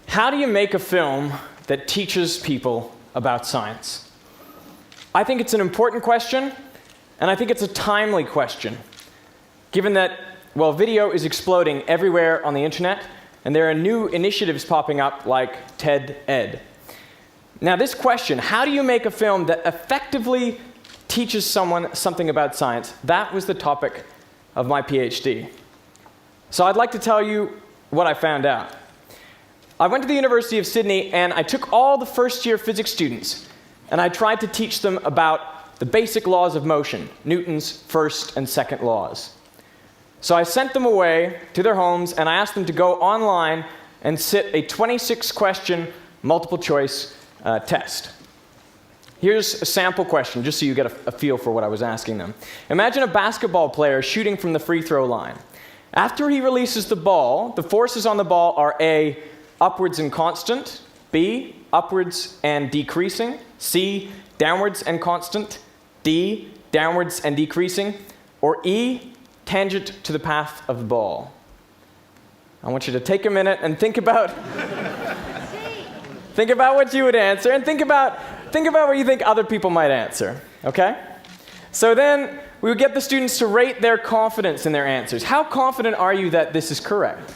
How do you make a film that teaches people about science? I think it's an important question, and I think it's a timely question, given that, well, video is exploding everywhere on the internet, and there are new initiatives popping up like TED Ed. Now, this question, how do you make a film that effectively teaches someone something about science, that was the topic of my PhD. So I'd like to tell you what I found out. I went to the University of Sydney, and I took all the first-year physics students, and I tried to teach them about the basic laws of motion, Newton's first and second laws. So I sent them away to their homes, and I asked them to go online and sit a 26-question multiple-choice test. Here's a sample question, just so you get a feel for what I was asking them. Imagine a basketball player shooting from the free throw line. After he releases the ball, the forces on the ball are A, upwards and constant, B, upwards and decreasing, C, downwards and constant, D, downwards and decreasing, or E, tangent to the path of the ball. I want you to take a minute and think about what you would answer, and think about what you think other people might answer, okay? So then we would get the students to rate their confidence in their answers. How confident are you that this is correct?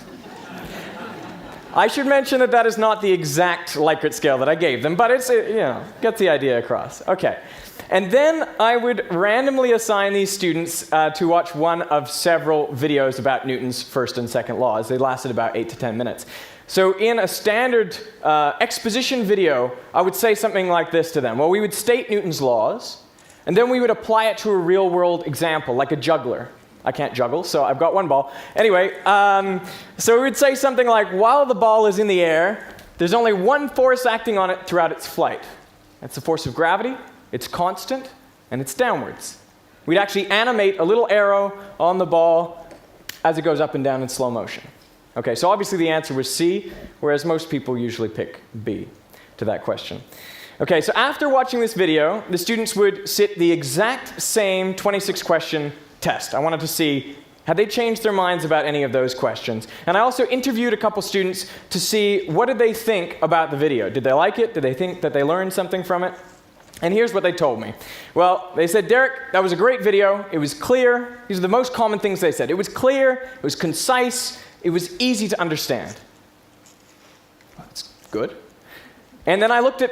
I should mention that that is not the exact Likert scale that I gave them, but it's, gets the idea across. Okay. And then I would randomly assign these students to watch one of several videos about Newton's first and second laws. They lasted about 8 to 10 minutes. So in a standard exposition video, I would say something like this to them. Well, we would state Newton's laws, and then we would apply it to a real-world example, like a juggler. I can't juggle, so I've got one ball. Anyway, so we would say something like, while the ball is in the air, there's only one force acting on it throughout its flight. That's the force of gravity. It's constant, and it's downwards. We'd actually animate a little arrow on the ball as it goes up and down in slow motion. Okay, so obviously the answer was C, whereas most people usually pick B to that question. Okay, so after watching this video, the students would sit the exact same 26-question test. I wanted to see, had they changed their minds about any of those questions? And I also interviewed a couple students to see what did they think about the video. Did they like it? Did they think that they learned something from it? And here's what they told me. Well, they said, Derek, that was a great video. It was clear. These are the most common things they said. It was clear, it was concise, it was easy to understand. That's good. And then I looked at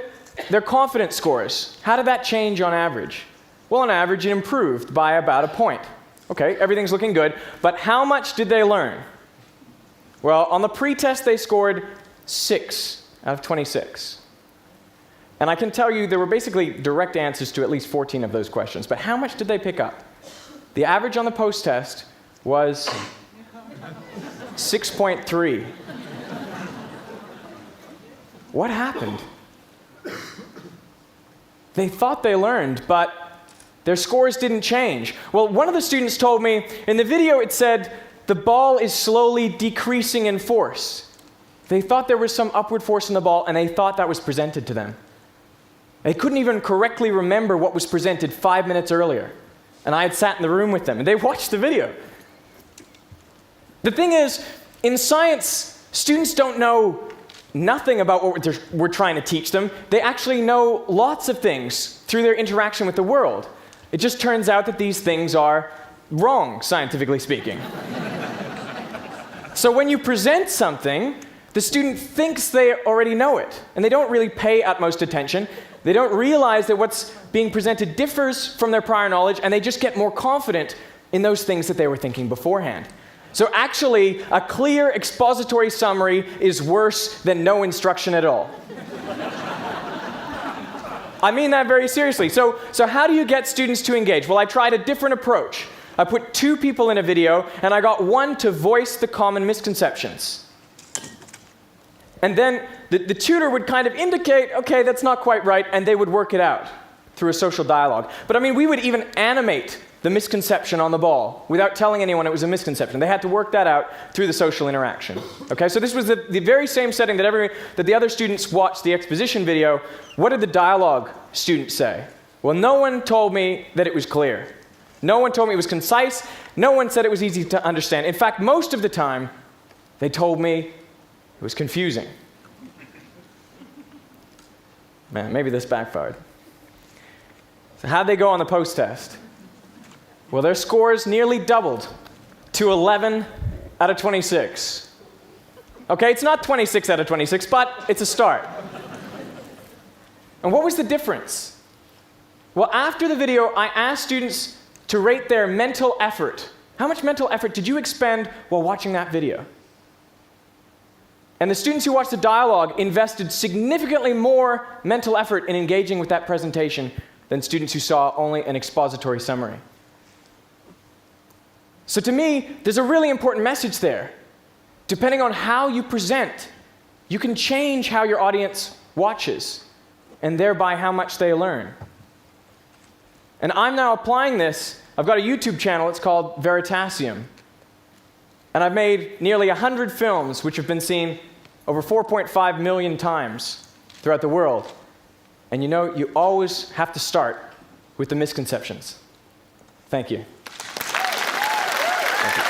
their confidence scores. How did that change on average? Well, on average, it improved by about a point. Okay, everything's looking good, but how much did they learn? Well, on the pre-test, they scored 6 out of 26. And I can tell you there were basically direct answers to at least 14 of those questions, but how much did they pick up? The average on the post-test was 6.3. What happened? They thought they learned, but their scores didn't change. Well, one of the students told me, in the video it said, the ball is slowly decreasing in force. They thought there was some upward force in the ball, and they thought that was presented to them. They couldn't even correctly remember what was presented 5 minutes earlier. And I had sat in the room with them, and they watched the video. The thing is, in science, students don't know nothing about what we're trying to teach them. They actually know lots of things through their interaction with the world. It just turns out that these things are wrong, scientifically speaking. So when you present something, the student thinks they already know it, and they don't really pay utmost attention. They don't realize that what's being presented differs from their prior knowledge, and they just get more confident in those things that they were thinking beforehand. So actually, a clear expository summary is worse than no instruction at all. I mean that very seriously. So how do you get students to engage? Well, I tried a different approach. I put 2 people in a video, and I got one to voice the common misconceptions. And then the tutor would kind of indicate, okay, that's not quite right, and they would work it out through a social dialogue. But I mean, we would even animate the misconception on the ball without telling anyone it was a misconception. They had to work that out through the social interaction. Okay, so this was the very same setting that the other students watched the exposition video. What did the dialogue students say? Well, no one told me that it was clear. No one told me it was concise. No one said it was easy to understand. In fact, most of the time, they told me it was confusing. Man, maybe this backfired. So how'd they go on the post-test? Well, their scores nearly doubled to 11 out of 26. Okay, it's not 26 out of 26, but it's a start. And what was the difference? Well, after the video, I asked students to rate their mental effort. How much mental effort did you expend while watching that video? And the students who watched the dialogue invested significantly more mental effort in engaging with that presentation than students who saw only an expository summary. So to me, there's a really important message there. Depending on how you present, you can change how your audience watches, and thereby how much they learn. And I'm now applying this. I've got a YouTube channel, it's called Veritasium. And I've made nearly 100 films which have been seen over 4.5 million times throughout the world. And you know, you always have to start with the misconceptions. Thank you. Thank you.